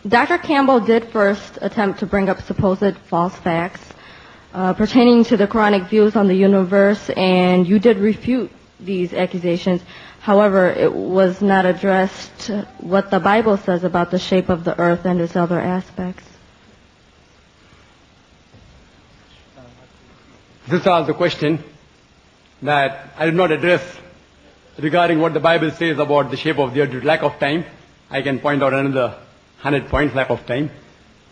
Dr. Campbell did first attempt to bring up supposed false facts pertaining to the Quranic views on the universe, and you did refute these accusations. However, it was not addressed what the Bible says about the shape of the earth and its other aspects. This is the question that I did not address regarding what the Bible says about the shape of the earth due to lack of time. I can point out another 100 points, lack of time.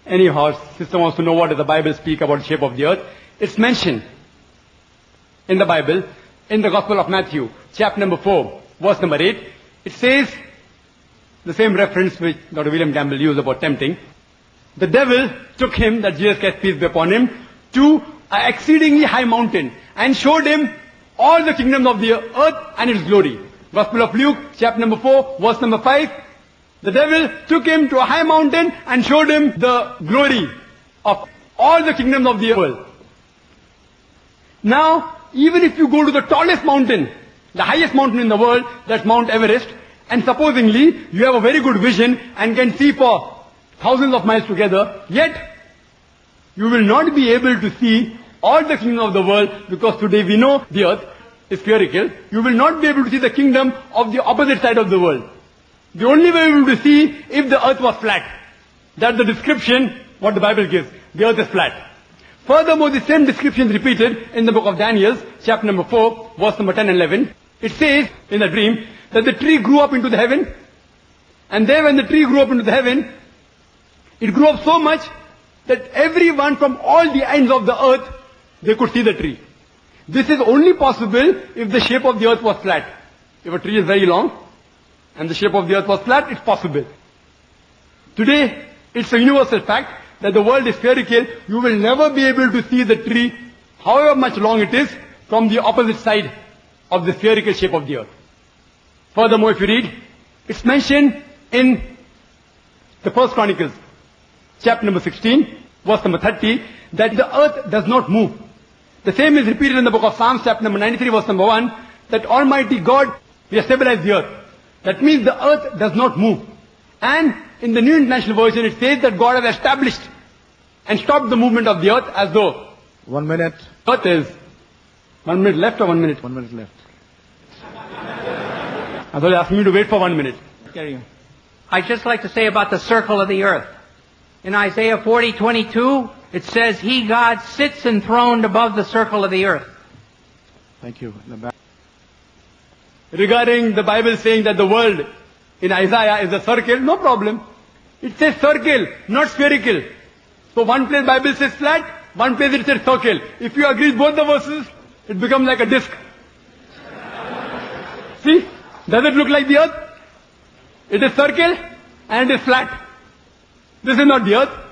Anyhow, sister wants to know what does the Bible speak about the shape of the earth. It's mentioned in the Bible, in the Gospel of Matthew, chapter number 4, verse number 8. It says, the same reference which Dr. William Campbell used about tempting. The devil took him, that Jesus Christ, peace be upon him, to an exceedingly high mountain and showed him all the kingdoms of the earth and its glory. Gospel of Luke, chapter number 4, verse number 5. The devil took him to a high mountain and showed him the glory of all the kingdoms of the world. Now, even if you go to the tallest mountain, the highest mountain in the world, that's Mount Everest, and supposingly you have a very good vision and can see for thousands of miles together, yet you will not be able to see all the kingdoms of the world, because today we know the earth is spherical. You will not be able to see the kingdom of the opposite side of the world. The only way we will to see if the earth was flat. That's the description what the Bible gives. The earth is flat. Furthermore, the same description is repeated in the book of Daniel, chapter number 4, verse number 10 and 11. It says in the dream that the tree grew up into the heaven. And there when the tree grew up into the heaven, it grew up so much that everyone from all the ends of the earth, they could see the tree. This is only possible if the shape of the earth was flat. If a tree is very long and the shape of the earth was flat, it's possible. Today, it's a universal fact that the world is spherical. You will never be able to see the tree, however much long it is, from the opposite side of the spherical shape of the earth. Furthermore, if you read, it's mentioned in the First Chronicles, chapter number 16, verse number 30, that the earth does not move. The same is repeated in the book of Psalms, chapter number 93, verse number 1, that Almighty God, He has stabilized the earth. That means the earth does not move. And in the New International Version, it says that God has established and stopped the movement of the earth as though 1 minute. Earth is 1 minute left or 1 minute? 1 minute left. I thought you asked me to wait for 1 minute. Carry on. I'd just like to say about the circle of the earth. In Isaiah 40:22, it says, He, God, sits enthroned above the circle of the earth. Thank you. In the back. Regarding the Bible saying that the world in Isaiah is a circle, no problem. It says circle, not spherical. So one place Bible says flat, one place it says circle. If you agree with both the verses, it becomes like a disc. See? Does it look like the earth? It is circle and it is flat. This is not the earth.